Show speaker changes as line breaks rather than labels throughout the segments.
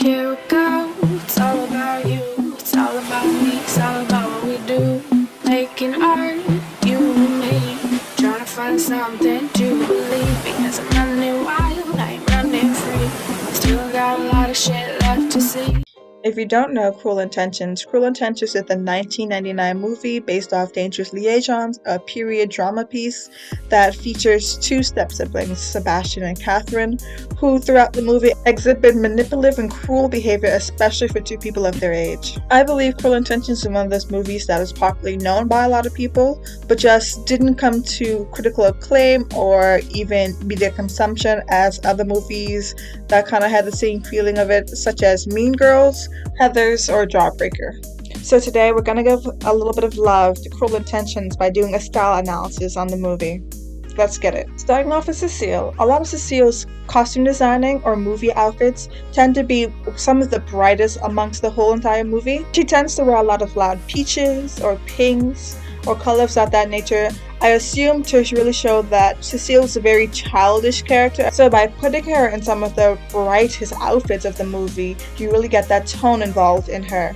Here we go, it's all about you, it's all about me, it's all about what we do. Making art, you and me, trying to find something to believe. Because I'm running wild, I ain't running free, still got a lot of shit left to see.
If you don't know Cruel Intentions is the 1999 movie based off Dangerous Liaisons, a period drama piece that features two step-siblings, Sebastian and Catherine, who throughout the movie exhibit manipulative and cruel behavior, especially for two people of their age. I believe Cruel Intentions is one of those movies that is popularly known by a lot of people, but just didn't come to critical acclaim or even media consumption as other movies that kind of had the same feeling of it, such as Mean Girls, Heathers, or Jawbreaker. So today we're going to give a little bit of love to Cruel Intentions by doing a style analysis on the movie. Let's get it. Starting off with Cecile, a lot of Cecile's costume designing or movie outfits tend to be some of the brightest amongst the whole entire movie. She tends to wear a lot of loud peaches or pinks or colors of that nature. I assume to really show that Cecile is a very childish character, so by putting her in some of the brightest outfits of the movie, you really get that tone involved in her.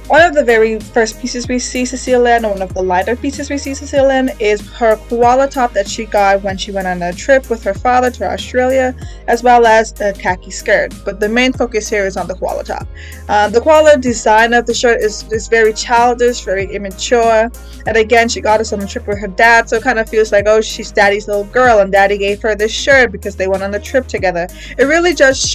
One of the very first pieces we see Cecile in, or one of the lighter pieces we see Cecile in, is her koala top that she got when she went on a trip with her father to Australia, as well as a khaki skirt. But the main focus here is on the koala top. The koala design of the shirt is very childish, very immature, and again, she got us on a trip with her dad, so it kind of feels like, oh, she's daddy's little girl, and daddy gave her this shirt because they went on a trip together. It really just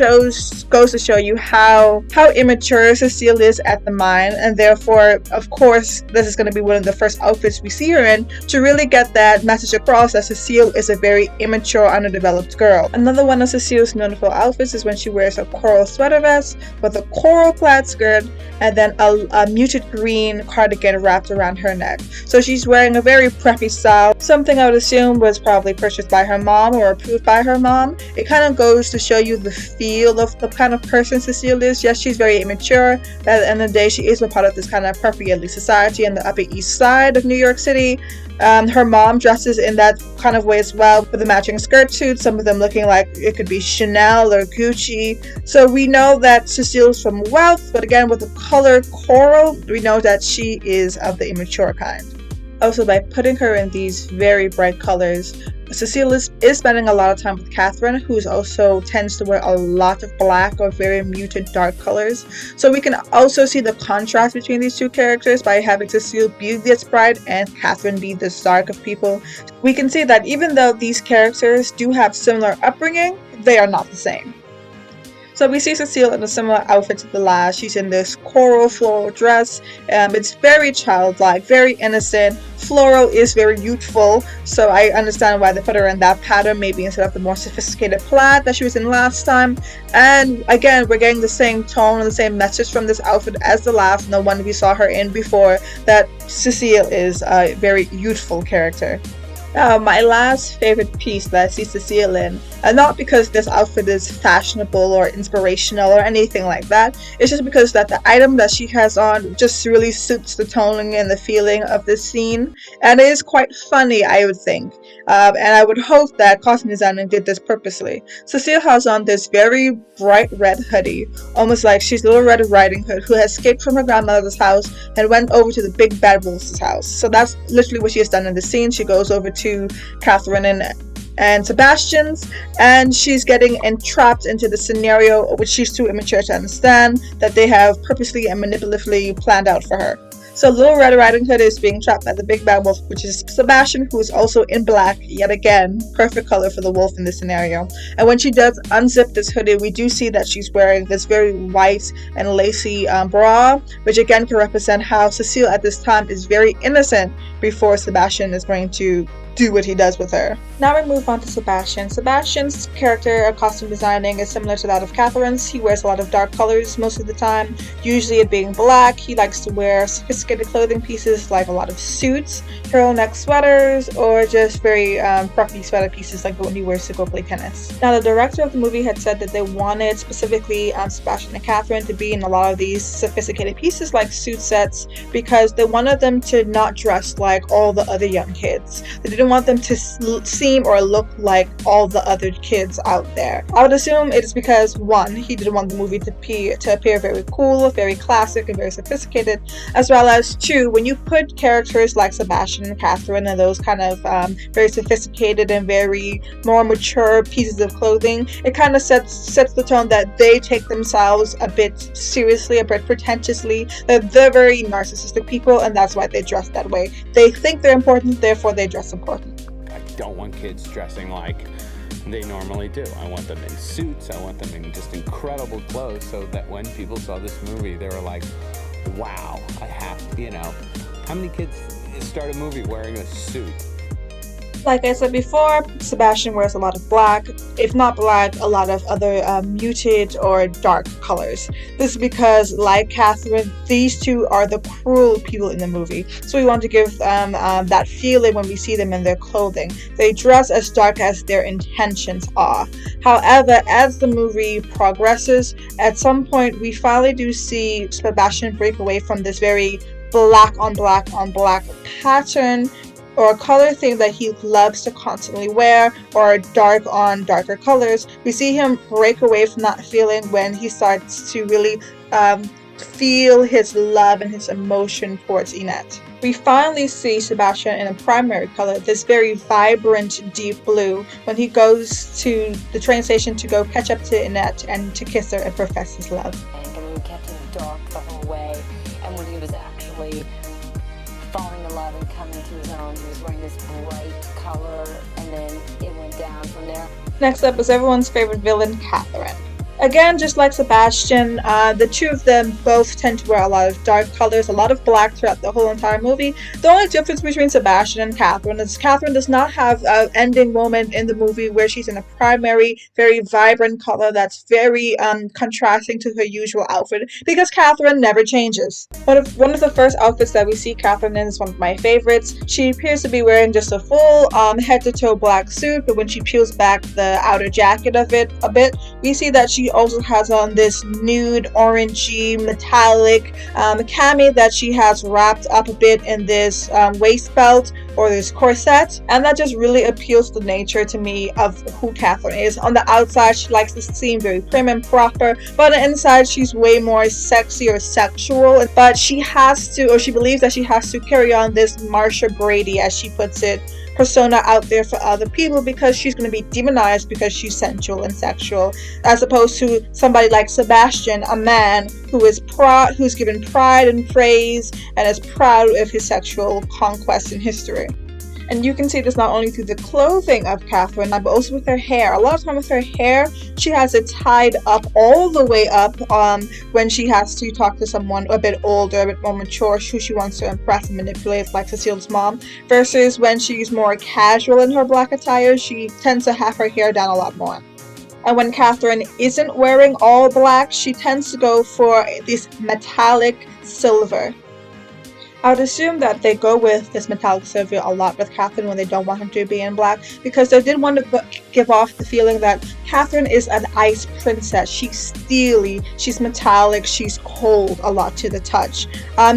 goes to show you how immature Cecile is at the mind. And therefore, of course, this is going to be one of the first outfits we see her in to really get that message across that Cecile is a very immature, underdeveloped girl. Another one of Cecile's notable outfits is when she wears a coral sweater vest with a coral plaid skirt and then a muted green cardigan wrapped around her neck. So she's wearing a very preppy style, something I would assume was probably purchased by her mom or approved by her mom. It kind of goes to show you the feel of the kind of person Cecile is. Yes, she's very immature, but at the end of the day, she is a part of this kind of preppy elite society in the Upper East Side of New York City. Her mom dresses in that kind of way as well, with the matching skirt suits, some of them looking like it could be Chanel or Gucci. So we know that Cecile's from wealth, but again, with the color coral, we know that she is of the immature kind. Also, by putting her in these very bright colors, Cecile is spending a lot of time with Catherine, who also tends to wear a lot of black or very muted dark colors. So we can also see the contrast between these two characters by having Cecile be this bright and Catherine be this dark of people. We can see that even though these characters do have similar upbringing, they are not the same. So we see Cecile in a similar outfit to the last. She's in this coral floral dress. It's very childlike, very innocent. Floral is very youthful, so I understand why they put her in that pattern, maybe instead of the more sophisticated plaid that she was in last time. And again, we're getting the same tone and the same message from this outfit as the last, the one we saw her in before, that Cecile is a very youthful character. My last favorite piece that I see Cecile in, and not because this outfit is fashionable or inspirational or anything like that, it's just because that the item that she has on just really suits the toning and the feeling of this scene, and it is quite funny, I would think. And I would hope that costume designer did this purposely. Cecile has on this very bright red hoodie, almost like she's Little Red Riding Hood, who has escaped from her grandmother's house and went over to the Big Bad Wolf's house. So that's literally what she has done in the scene. She goes over to Catherine and Sebastian's, and she's getting entrapped into the scenario which she's too immature to understand, that they have purposely and manipulatively planned out for her. So Little Red Riding Hood is being trapped by the Big Bad Wolf, which is Sebastian, who is also in black, yet again, perfect color for the wolf in this scenario. And when she does unzip this hoodie, we do see that she's wearing this very white and lacy bra, which again can represent how Cecile at this time is very innocent before Sebastian is going to do what he does with her. Now we move on to Sebastian. Sebastian's character costume designing is similar to that of Catherine's. He wears a lot of dark colors most of the time, usually it being black. He likes to wear sophisticated clothing pieces like a lot of suits, turtleneck sweaters, or just very preppy sweater pieces like the one he wears to go play tennis. Now, the director of the movie had said that they wanted specifically Sebastian and Catherine to be in a lot of these sophisticated pieces like suit sets because they wanted them to not dress like all the other young kids. They didn't didn't want them to seem or look like all the other kids out there. I would assume it is because, one, he didn't want the movie to appear very cool, very classic, and very sophisticated, as well as two, when you put characters like Sebastian and Catherine and those kind of very sophisticated and very more mature pieces of clothing, it kind of sets the tone that they take themselves a bit seriously, a bit pretentiously. They're very narcissistic people, and that's why they dress that way. They think they're important, therefore they dress important.
I don't want kids dressing like they normally do. I want them in suits. I want them in just incredible clothes, so that when people saw this movie, they were like, wow, I have, you know, how many kids start a movie wearing a suit?
Like I said before, Sebastian wears a lot of black, if not black, a lot of other muted or dark colors. This is because, like Catherine, these two are the cruel people in the movie. So we want to give them that feeling when we see them in their clothing. They dress as dark as their intentions are. However, as the movie progresses, at some point we finally do see Sebastian break away from this very black on black on black pattern or color theme that he loves to constantly wear, or dark on darker colors. We see him break away from that feeling when he starts to really feel his love and his emotion towards Annette. We finally see Sebastian in a primary color, this very vibrant deep blue, when he goes to the train station to go catch up to Annette and to kiss her and profess his love.
And we kept him dark the whole way, and when he was actually falling in love and coming to his own, he was wearing this bright color, and then it went down from there.
Next up is everyone's favorite villain, Catherine. Again, just like Sebastian, the two of them both tend to wear a lot of dark colors, a lot of black throughout the whole entire movie. The only difference between Sebastian and Catherine is Catherine does not have an ending moment in the movie where she's in a primary, very vibrant color that's very contrasting to her usual outfit, because Catherine never changes. One of the first outfits that we see Catherine in is one of my favorites. She appears to be wearing just a full head-to-toe black suit, but when she peels back the outer jacket of it a bit, we see that she also has on this nude orangey metallic cami that she has wrapped up a bit in this waist belt or this corset, and that just really appeals to the nature to me of who Catherine is. On the outside, she likes to seem very prim and proper, but on the inside she's way more sexy or sexual, but she has to, or she believes that she has to carry on this Marsha Brady, as she puts it, persona out there for other people, because she's going to be demonized because she's sensual and sexual, as opposed to somebody like Sebastian, a man who is who's given pride and praise and is proud of his sexual conquest in history. And you can see this not only through the clothing of Catherine, but also with her hair. A lot of time with her hair, she has it tied up all the way up when she has to talk to someone a bit older, a bit more mature, who she wants to impress and manipulate, like Cecile's mom, versus when she's more casual in her black attire, she tends to have her hair down a lot more. And when Catherine isn't wearing all black, she tends to go for this metallic silver. I would assume that they go with this metallic silver a lot with Catherine when they don't want her to be in black, because they did want to give off the feeling that Catherine is an ice princess. She's steely, she's metallic, she's cold a lot to the touch.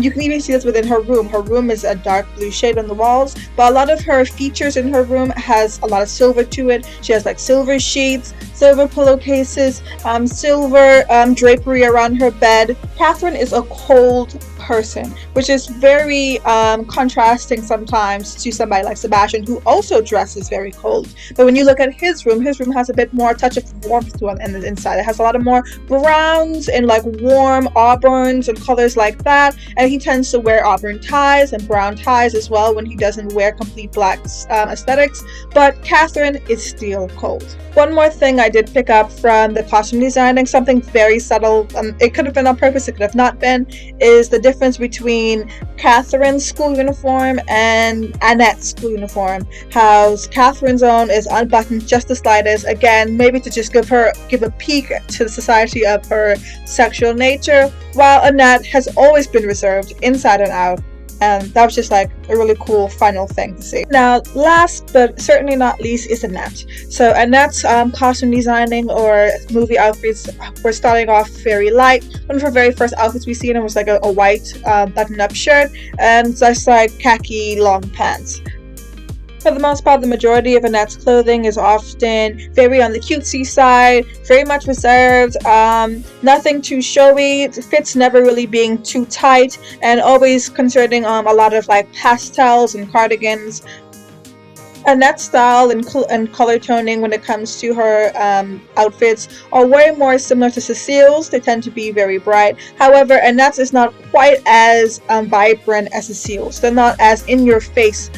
You can even see this within her room. Her room is a dark blue shade on the walls, but a lot of her features in her room has a lot of silver to it. She has like silver sheets, silver pillowcases, silver drapery around her bed. Catherine is a cold person, which is very contrasting sometimes to somebody like Sebastian, who also dresses very cold. But when you look at his room has a bit more touch of warmth to it in the inside. It has a lot of more browns and like warm auburns and colors like that, and he tends to wear auburn ties and brown ties as well when he doesn't wear complete black aesthetics. But Catherine is still cold. One more thing I did pick up from the costume designing, something very subtle, it could have been on purpose, it could have not been, is the difference between Catherine's school uniform and Annette's school uniform. How Catherine's own is unbuttoned just the slightest, again, maybe to just give a peek to the society of her sexual nature, while Annette has always been reserved inside and out. And that was just like a really cool final thing to see. Now, last but certainly not least is Annette. So Annette's costume designing or movie outfits were starting off very light. One of her very first outfits we seen was like a white button-up shirt and just like khaki long pants. For the most part, the majority of Annette's clothing is often very on the cutesy side, very much reserved, nothing too showy, fits never really being too tight, and always concerning a lot of like pastels and cardigans. Annette's style and color toning when it comes to her outfits are way more similar to Cecile's. They tend to be very bright. However, Annette's is not quite as vibrant as Cecile's. They're not as in your face,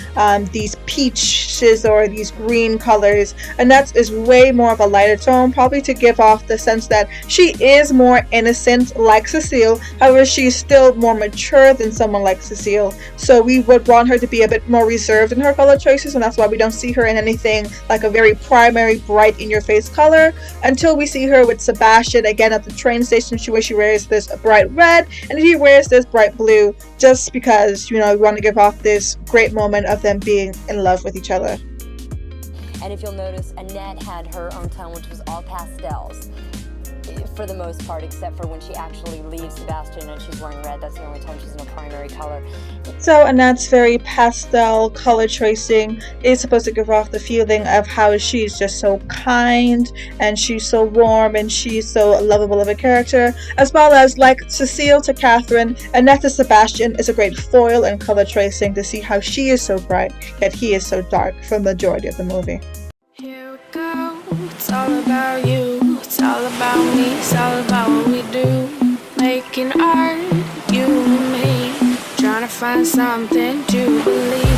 these peaches or these green colors. Annette's is way more of a lighter tone, probably to give off the sense that she is more innocent like Cecile. However, she's still more mature than someone like Cecile. So we would want her to be a bit more reserved in her color choices, and that's why we don't see her in anything like a very primary, bright, in-your-face color until we see her with Sebastian again at the train station, where she wears this bright red and he wears this bright blue, just because, you know, we want to give off this great moment of them being in love with each other.
And if you'll notice, Annette had her own tone, which was all pastels for the most part, except for when she actually leaves Sebastian and she's wearing red. That's the only time she's in a primary color.
So Annette's very pastel color choicing is supposed to give off the feeling of how she's just so kind and she's so warm and she's so lovable of a character, as well as like Cecile to Catherine, Annette to Sebastian is a great foil in color tracing to see how she is so bright yet he is so dark for the majority of the movie.
Here we go, it's all about you, it's all about me, it's all about what we do. Making art, you and me, trying to find something to believe.